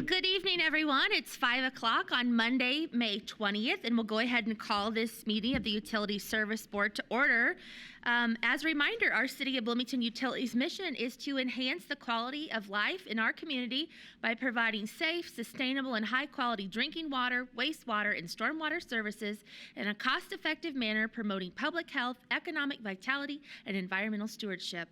Well, good evening, everyone. It's 5 o'clock on Monday, May 20th, and we'll go ahead and call this meeting of the Utility Service Board to order. As a reminder, our City of Bloomington Utilities mission is to enhance the quality of life in our community by providing safe, sustainable, and high-quality drinking water, wastewater, and stormwater services in a cost-effective manner, promoting public health, economic vitality, and environmental stewardship.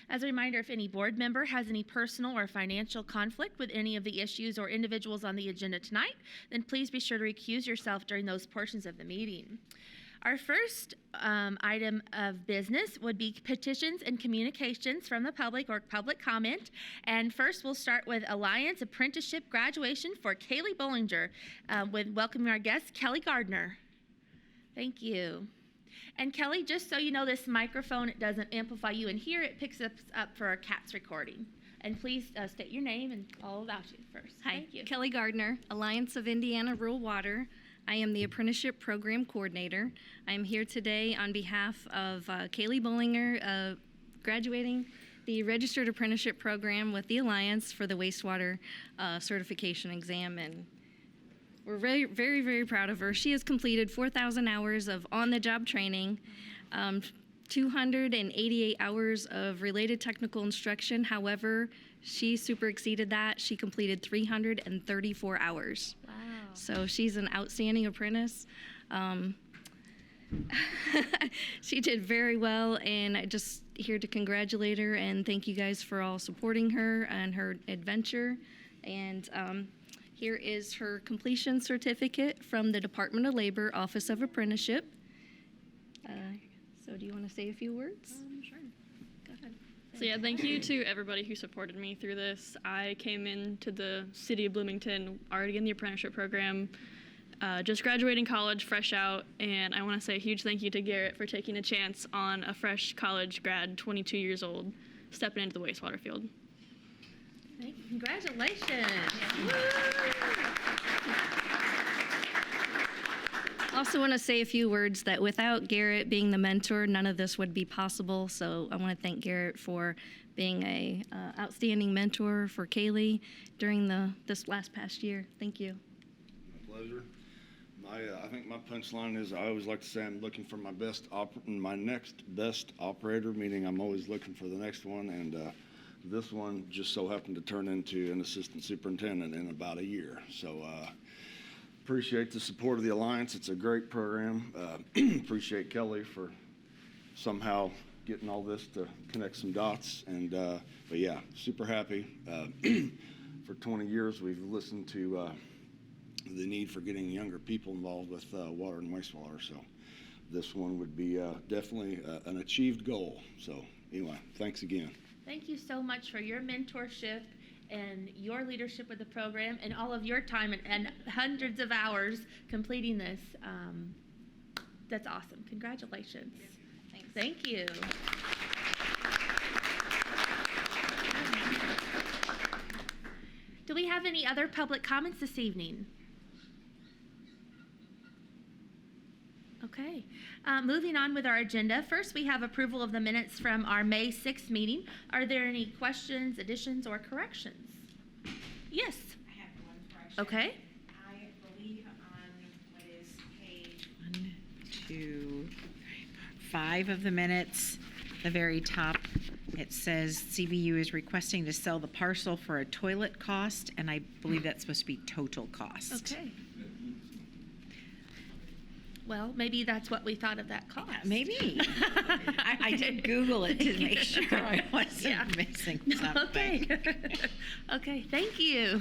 As a reminder, if any board member has any personal or financial conflict with any of the issues or individuals on the agenda tonight, then please be sure to recuse yourself during those portions of the meeting. Our first item of business would be petitions and communications from the public or public comment. And first, we'll start with Alliance Apprenticeship Graduation for Kaylee Bollinger, with welcoming our guest, Kelly Gardner. Thank you. And Kelly, just so you know, this microphone, it doesn't amplify you in here. It picks us up for our CATS recording. And please state your name and all about you first. Hi, Thank you. Kelly Gardner, Alliance of Indiana Rural Water. I am the Apprenticeship Program Coordinator. I am here today on behalf of Kaylee Bollinger, graduating the Registered Apprenticeship Program with the Alliance for the wastewater certification exam. And we're very, very, very proud of her. She has completed 4,000 hours of on-the-job training, 288 hours of related technical instruction. However, she super exceeded that. She completed 334 hours. Wow. So she's an outstanding apprentice. She did very well, and I just here to congratulate her and thank you guys for all supporting her and her adventure. And here is her completion certificate from the Department of Labor Office of Apprenticeship. So do you want to say a few words? Sure. Go ahead. So yeah, thank you to everybody who supported me through this. I came into the City of Bloomington already in the apprenticeship program, just graduating college, fresh out, and I want to say a huge thank you to Garrett for taking a chance on a fresh college grad, 22 years old, stepping into the wastewater field. Thank you. Congratulations. Also want to say a few words that without Garrett being the mentor, none of this would be possible. So I want to thank Garrett for being a outstanding mentor for Kaylee during this past year. Thank you. My pleasure. I think my punchline is I always like to say I'm looking for my my next best operator, meaning I'm always looking for the next one, and this one just so happened to turn into an assistant superintendent in about a year. So appreciate the support of the Alliance. It's a great program. Appreciate Kelly for somehow getting all this to connect some dots. And but yeah, super happy. For 20 years, we've listened to the need for getting younger people involved with water and wastewater. So this one would be definitely an achieved goal. So anyway, thanks again. Thank you so much for your mentorship and your leadership with the program and all of your time and hundreds of hours completing this. That's awesome. Congratulations. Thanks. Thank you. Do we have any other public comments this evening? Okay. Moving on with our agenda. First, we have approval of the minutes from our May 6th meeting. Are there any questions, additions, or corrections? Yes. I have one correction. Okay. I believe on what is page 1, 2, 5 of the minutes, the very top, it says CVU is requesting to sell the parcel for a toilet cost, and I believe that's supposed to be total cost. Okay. Well, maybe that's what we thought of that cost. Maybe. I did Google it to make sure I wasn't missing something. Okay. Okay, thank you.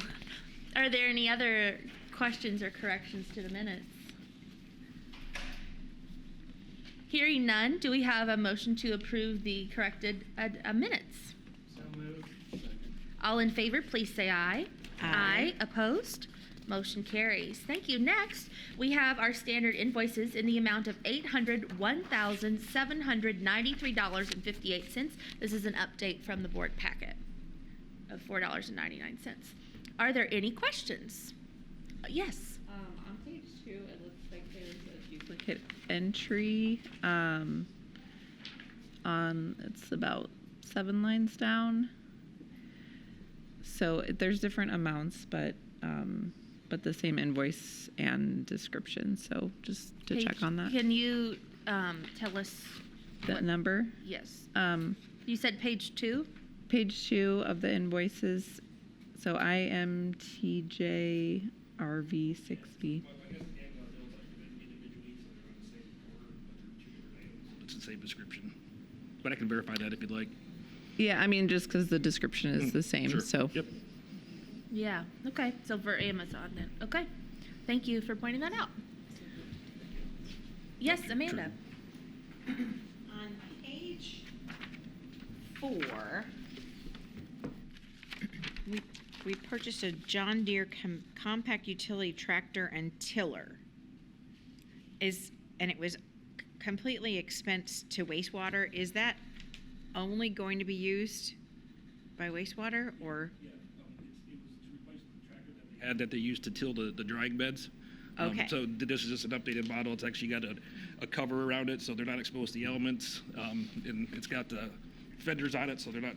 Are there any other questions or corrections to the minutes? Hearing none, do we have a motion to approve the corrected minutes? So moved. All in favor, please say aye. Aye. Opposed? Motion carries. Thank you. Next, we have our standard invoices in the amount of $801,793.58. This is an update from the board packet of $4.99. Are there any questions? Yes. On page 2, it looks like there's a duplicate entry it's about 7 lines down. So there's different amounts, but but the same invoice and description. So just to check on that. Can you tell us The number? Yes. Um, You said page 2? Page 2 of the invoices. So IMTJ RV60. It's the same description, but I can verify that if you'd like. Yeah, I mean, just because the description is the same. Sure. So Yep. Yeah. Okay. So for Amazon then. Okay. Thank you for pointing that out. Yes, Amanda. On page 4, we purchased a John Deere compact utility tractor and tiller. And it was completely expensed to wastewater. Is that only going to be used by wastewater, or? Yeah, it was to replace the tractor that they had that they used to till the drying beds. Okay. So this is just an updated model. It's actually got a cover around it, so they're not exposed to the elements. And it's got fenders on it, so they're not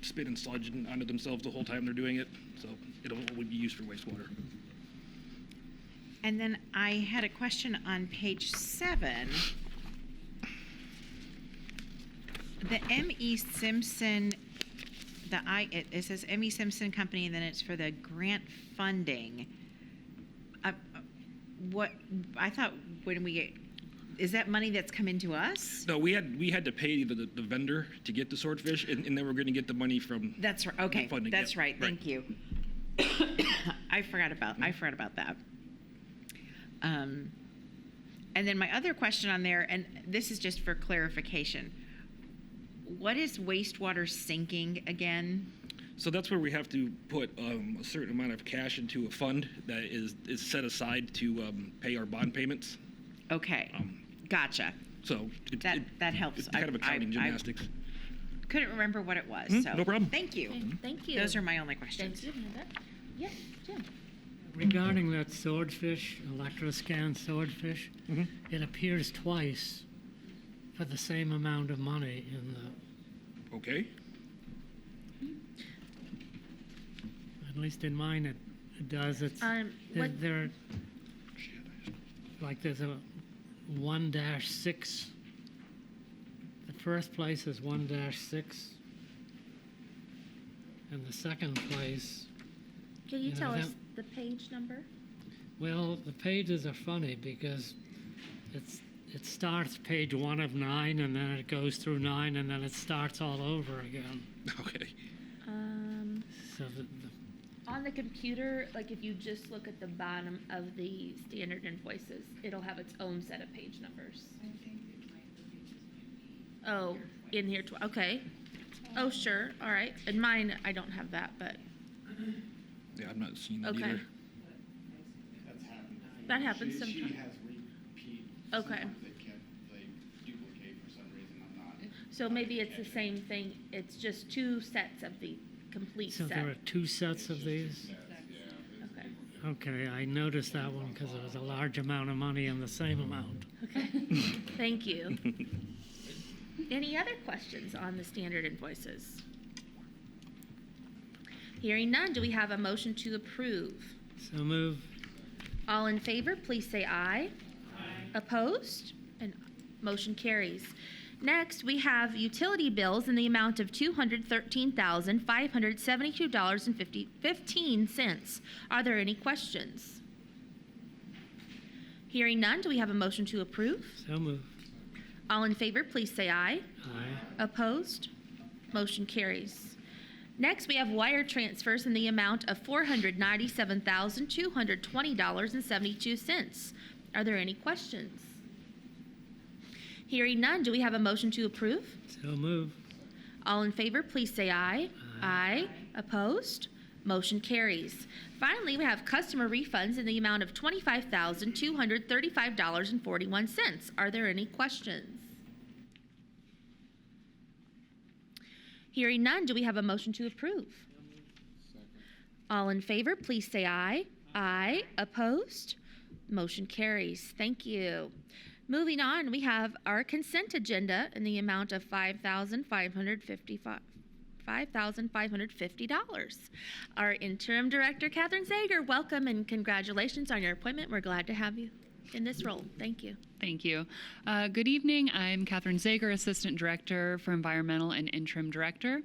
spitting sludge onto themselves the whole time they're doing it. So it'll only be used for wastewater. And then I had a question on page 7. The M.E. Simpson, it says M.E. Simpson Company, and then it's for the grant funding. What, I thought when we get, is that money that's come into us? No, we had to pay the vendor to get the swordfish, and then we're going to get the money from. That's right, okay, funding, that's yep, right, thank you. I forgot about that. And then my other question on there, and this is just for clarification, what is wastewater sinking again? So that's where we have to put a certain amount of cash into a fund that is set aside to pay our bond payments. Okay, gotcha. So That helps. It's kind of accounting gymnastics. Couldn't remember what it was, so. no problem. Thank you. Okay, thank you. Those are my only questions. Thank you, Amanda. Yes, Jim. Regarding that swordfish, electroscan swordfish, it appears twice for the same amount of money in the, Okay. at least in mine it does. It's What, there, like there's a 1-6. The first place is 1-6, and the second place, can you know, tell us that- the page number? well, the pages are funny because it starts page 1 of 9, and then it goes through 9, and then it starts all over again. Okay. So On the computer, like if you just look at the bottom of the standard invoices, it'll have its own set of page numbers. Oh, in here, okay. Oh, sure, all right. In mine, I don't have that, but, Yeah, I'm not seeing that Okay. either. That's happened. That happens She sometimes. has repeat. Okay. Sometimes they duplicate for some reason. I'm not. so maybe it's the same thing, it's just 2 sets of the complete So set. there are 2 sets of these? Okay, Okay, I noticed that one because there was a large amount of money in the same amount. okay. Thank you. Any other questions on the standard invoices? Hearing none, do we have a motion to approve? So move. All in favor, please say aye. Opposed? And motion carries. Next, we have utility bills in the amount of $213,572.15. Are there any questions? Hearing none, do we have a motion to approve? So move. All in favor, please say aye. Aye. Opposed? Motion carries. Next, we have wire transfers in the amount of $497,220.72. Are there any questions? Hearing none, do we have a motion to approve? So move. All in favor, please say aye. Aye. Opposed? Motion carries. Finally, we have customer refunds in the amount of $25,235.41. Are there any questions? Hearing none, do we have a motion to approve? All in favor, please say aye. Aye. Opposed? Motion carries. Thank you. Moving on, we have our consent agenda in the amount of $5,550. Our interim director, Catherine Zager, welcome and congratulations on your appointment. We're glad to have you in this role. Thank you. Thank you. Good evening. I'm Catherine Zager, Assistant Director for Environmental and Interim Director.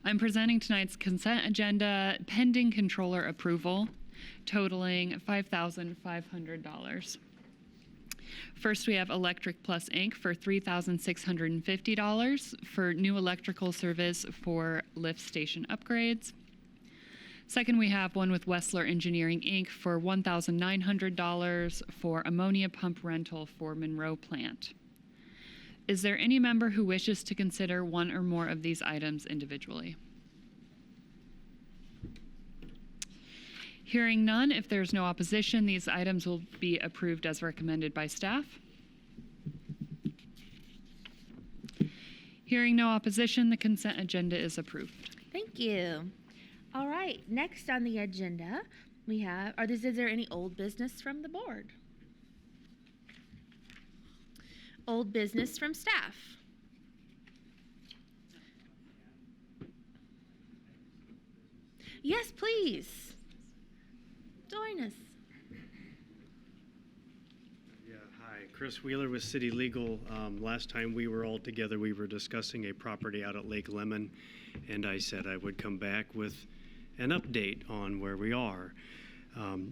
I'm presenting tonight's consent agenda pending controller approval, totaling $5,500. First, we have Electric Plus Inc. for $3,650 for new electrical service for lift station upgrades. Second, we have one with Wessler Engineering Inc. for $1,900 for ammonia pump rental for Monroe plant. Is there any member who wishes to consider one or more of these items individually? Hearing none, if there's no opposition, these items will be approved as recommended by staff. Hearing no opposition, the consent agenda is approved. Thank you. All right, next on the agenda, we have, is there any old business from the board? Old business from staff? Yes, please. Join us. Yeah, hi. Chris Wheeler with City Legal. Last time we were all together, we were discussing a property out at Lake Lemon, and I said I would come back with an update on where we are.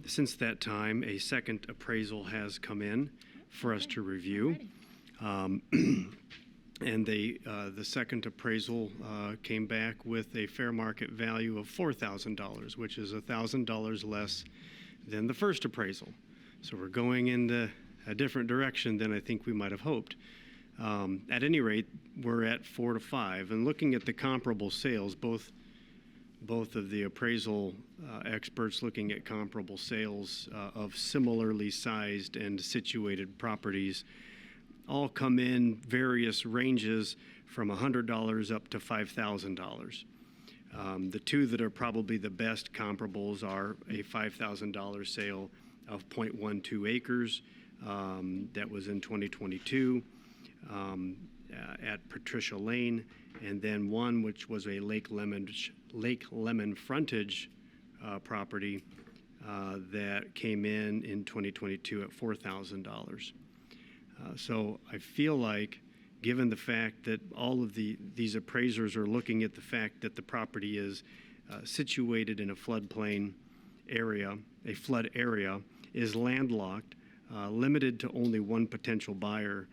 Since that time, a second appraisal has come in for us to review. And the second appraisal came back with a fair market value of $4,000, which is $1,000 less than the first appraisal. So we're going in a different direction than I think we might have hoped. At any rate, we're at 4 to 5. And looking at the comparable sales, both of the appraisal experts looking at comparable sales of similarly sized and situated properties, all come in various ranges from $100 up to $5,000. The two that are probably the best comparables are a $5,000 sale of 0.12 acres that was in 2022 at Patricia Lane, and then one which was a Lake Lemon frontage property that came in 2022 at $4,000. So I feel like, given the fact that all of these appraisers are looking at the fact that the property is situated in a floodplain area, a flood area, is landlocked, limited to only one potential buyer.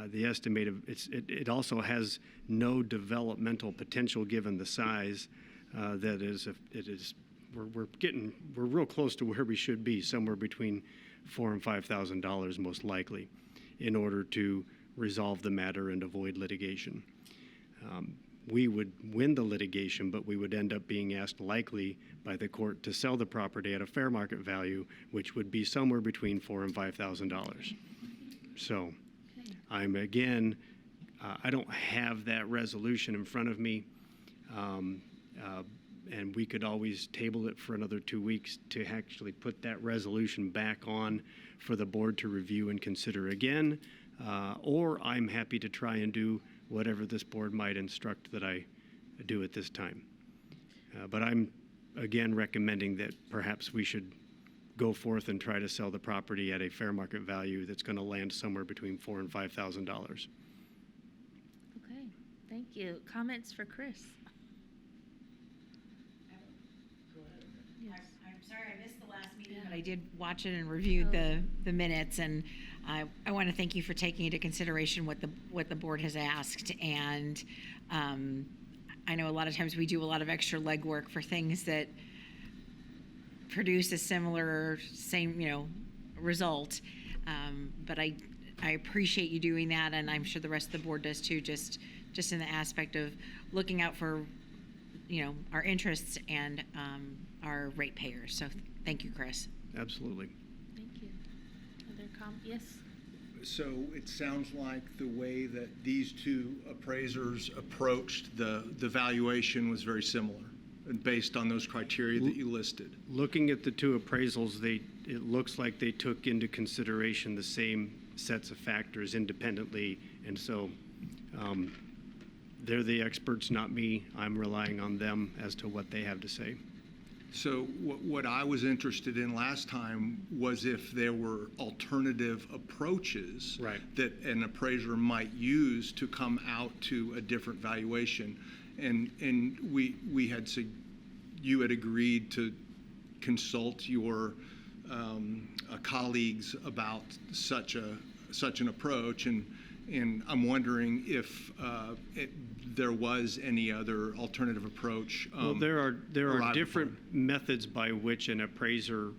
The estimated, it also has no developmental potential given the size. We're real close to where we should be, somewhere between $4,000 and $5,000 most likely, in order to resolve the matter and avoid litigation. We would win the litigation, but we would end up being asked likely by the court to sell the property at a fair market value, which would be somewhere between $4,000 and $5,000. So I'm again, I don't have that resolution in front of me. And we could always table it for another 2 weeks to actually put that resolution back on for the board to review and consider again. Or I'm happy to try and do whatever this board might instruct that I do at this time. But I'm, again, recommending that perhaps we should go forth and try to sell the property at a fair market value that's going to land somewhere between $4,000 and $5,000. Okay, thank you. Comments for Chris? I'm sorry I missed the last meeting, but I did watch it and reviewed the minutes, and I want to thank you for taking into consideration what the board has asked. And I know a lot of times we do a lot of extra legwork for things that produce a same result. But I appreciate you doing that, and I'm sure the rest of the board does too, just in the aspect of looking out for our interests and our ratepayers. So thank you, Chris. Absolutely. Thank you. Other comments? Yes. So it sounds like the way that these two appraisers approached the valuation was very similar, based on those criteria that you listed. Looking at the two appraisals, it looks like they took into consideration the same sets of factors independently, and so they're the experts, not me. I'm relying on them as to what they have to say. So what I was interested in last time was if there were alternative approaches Right. that an appraiser might use to come out to a different valuation. And we had you had agreed to consult your colleagues about such an approach, and I'm wondering if there was any other alternative approach. Well, there are arrived different upon. methods by which an appraiser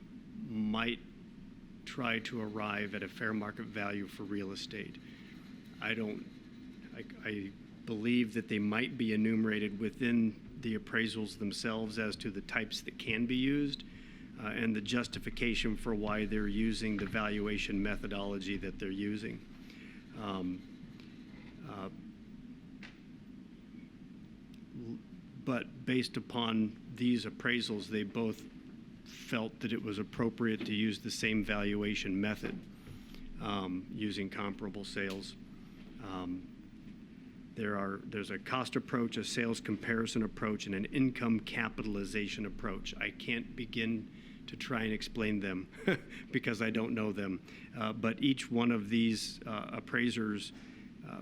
might try to arrive at a fair market value for real estate. I believe that they might be enumerated within the appraisals themselves as to the types that can be used and the justification for why they're using the valuation methodology that they're using. But based upon these appraisals, they both felt that it was appropriate to use the same valuation method using comparable sales. There's a cost approach, a sales comparison approach, and an income capitalization approach. I can't begin to try and explain them because I don't know them. But each one of these appraisers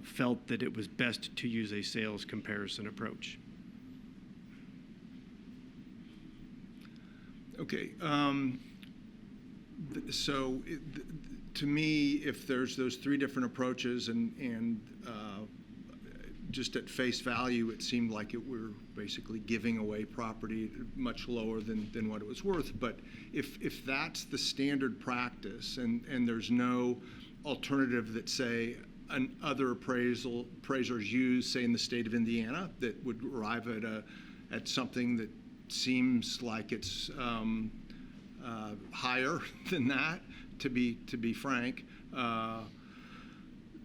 felt that it was best to use a sales comparison approach. Okay. To me, if there's those three different approaches and just at face value, it seemed like we're basically giving away property much lower than what it was worth. But if that's the standard practice and there's no alternative that, say, other appraisers use, say, in the state of Indiana, that would arrive at something that seems like it's higher than that, to be frank,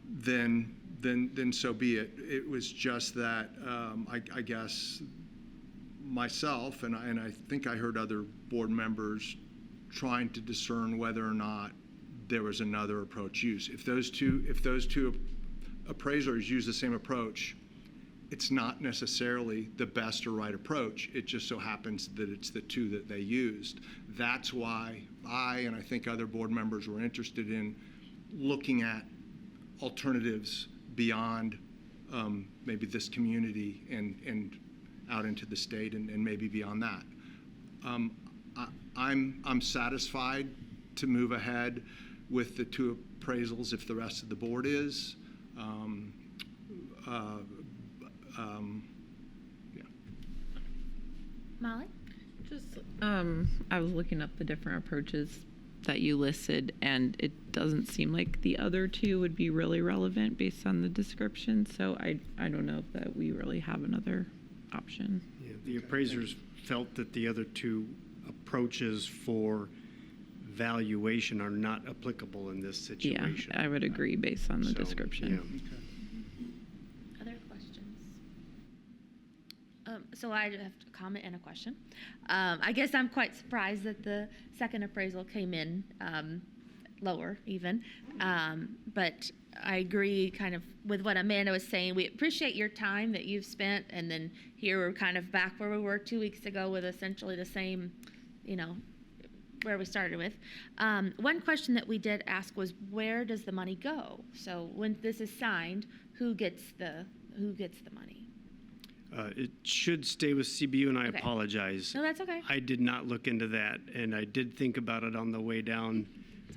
then so be it. It was just that I guess myself and I think I heard other board members trying to discern whether or not there was another approach used. If those two appraisers use the same approach, it's not necessarily the best or right approach. It just so happens that it's the two that they used. That's why I and I think other board members were interested in looking at alternatives beyond maybe this community and out into the state and maybe beyond that. I'm satisfied to move ahead with the two appraisals if the rest of the board is. Yeah. Molly? Just, I was looking up the different approaches that you listed, and it doesn't seem like the other two would be really relevant based on the description. So I don't know that we really have another option. Yeah, the appraisers felt that the other two approaches for valuation are not applicable in this situation. Yeah, I would agree based on the description. Yeah. Other questions? So I have a comment and a question. I guess I'm quite surprised that the second appraisal came in lower even. But I agree kind of with what Amanda was saying. We appreciate your time that you've spent, and then here we're kind of back where we were 2 weeks ago with essentially the same, where we started with. One question that we did ask was, where does the money go? So when this is signed, who gets the money? It should stay with CBU, and I Okay. apologize. No, that's okay. I did not look into that, and I did think about it on the way down,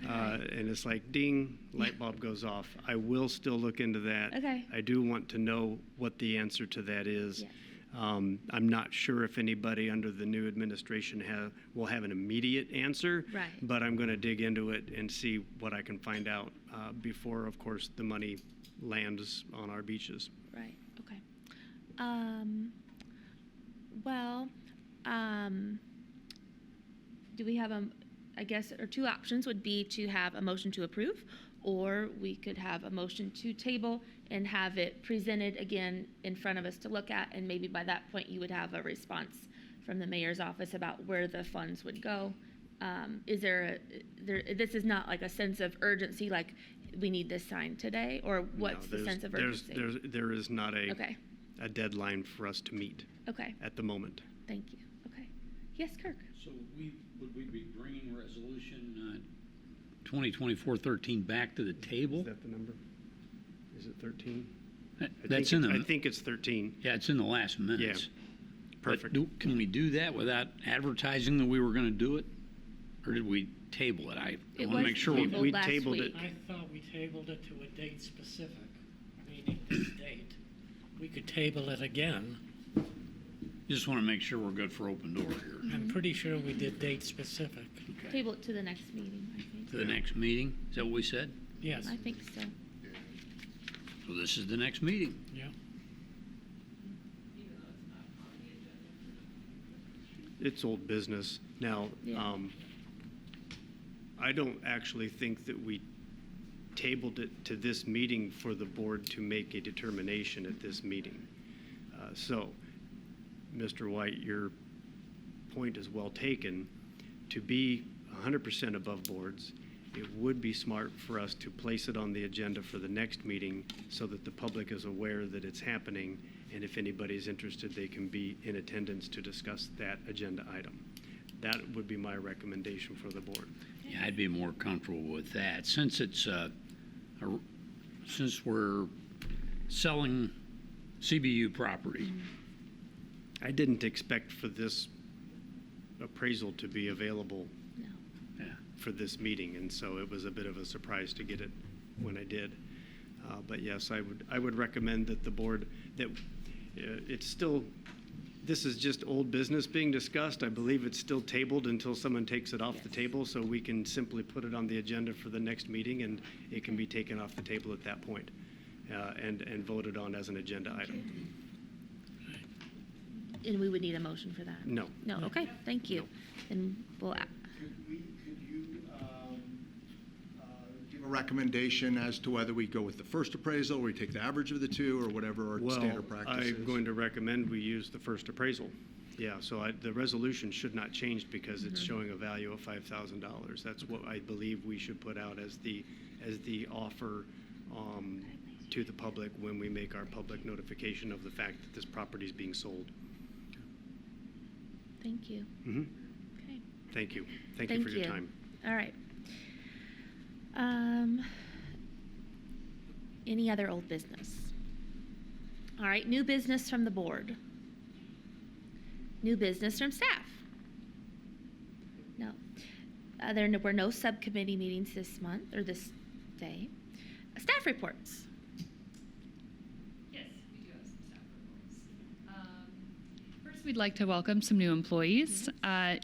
and it's like, ding, light bulb goes off. I will still look into that. Okay. I do want to know what the answer to that is. Yes. I'm not sure if anybody under the new administration will have an immediate answer, Right. but I'm going to dig into it and see what I can find out before, of course, the money lands on our beaches. Right, okay. Do we have I guess, or two options would be to have a motion to approve, or we could have a motion to table and have it presented again in front of us to look at, and maybe by that point you would have a response from the mayor's office about where the funds would go. Is this is not like a sense of urgency, like we need this signed today, or what's No, the sense of urgency? There is not a Okay. a deadline for us to meet Okay, at the moment. thank you. Okay. Yes, Kirk? So would we be bringing resolution 2024-13 back to the table? Is that the number? Is it 13? That's in I the, think it's 13. yeah, it's in the last minutes. But Perfect. can we do that without advertising that we were going to do it? Or did we table it? I It want to was make sure tabled we last tabled week. it. I thought we tabled it to a date specific, meaning this date. We could table it again. just want to make sure we're good for open door here. I'm pretty sure we did date specific. Okay. Table it to the next meeting, I think. To the next meeting? Is that what we said? Yes, I think so. So this is the next meeting. yeah. It's old business. Now, Yeah. I don't actually think that we tabled it to this meeting for the board to make a determination at this meeting. So, Mr. White, your point is well taken. To be 100% above boards, it would be smart for us to place it on the agenda for the next meeting so that the public is aware that it's happening, and if anybody's interested, they can be in attendance to discuss that agenda item. That would be my recommendation for the board. Yeah, I'd be more comfortable with that. Since it's, since we're selling CBU property, I didn't expect for this appraisal to be available No. yeah. for this meeting, and so it was a bit of a surprise to get it when I did. But yes, I would recommend that the board, that it's still, this is just old business being discussed. I believe it's still tabled until someone takes it off the table, so we can simply put it on the agenda for the next meeting, and it can be taken off the table at that point, and voted on as an agenda item. And we would need a motion for that? No. No, okay, thank you. And we'll, Could you give a recommendation as to whether we go with the first appraisal, or we take the average of the two, or whatever our standard practice is? I'm going to recommend we use the first appraisal. Yeah, so the resolution should not change because it's showing a value of $5,000. That's what I believe we should put out as the offer to the public when we make our public notification of the fact that this property is being sold. thank you. Okay. Thank you. Thank you for your time. All right. Any other old business? All right, new business from the board. New business from staff? No. There were no subcommittee meetings this month, or this day. Staff reports. Yes, we do have some staff reports. First, we'd like to welcome some new employees.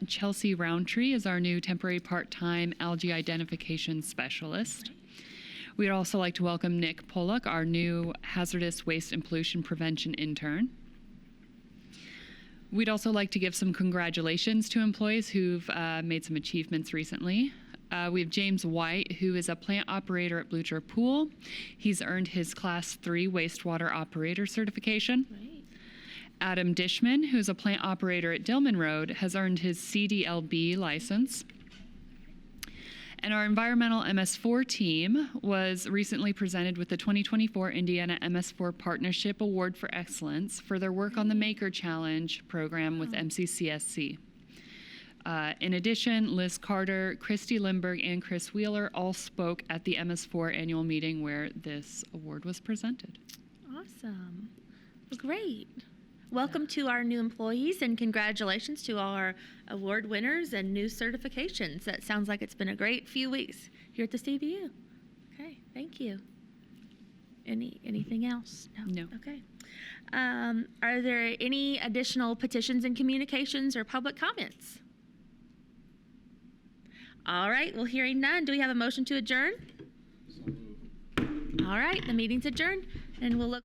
Chelsea Roundtree is our new temporary part-time algae identification specialist. We'd also like to welcome Nick Pollock, our new hazardous waste and pollution prevention intern. We'd also like to give some congratulations to employees who've made some achievements recently. We have James White, who is a plant operator at Blucher Pool. He's earned his Class 3 wastewater operator certification. Right. Adam Dishman, who is a plant operator at Dillman Road, has earned his CDLB license. And our environmental MS4 team was recently presented with the 2024 Indiana MS4 Partnership Award for Excellence for their work on the Maker Challenge program with MCCSC. In addition, Liz Carter, Christy Lindberg, and Chris Wheeler all spoke at the MS4 annual meeting where this award was presented. Awesome. Well, great. Welcome to our new employees, and congratulations to all our award winners and new certifications. That sounds like it's been a great few weeks here at the CBU. Okay, thank you. Anything else? No. Okay. Are there any additional petitions and communications or public comments? All right, well, hearing none, do we have a motion to adjourn? All right, the meeting's adjourned, and we'll look.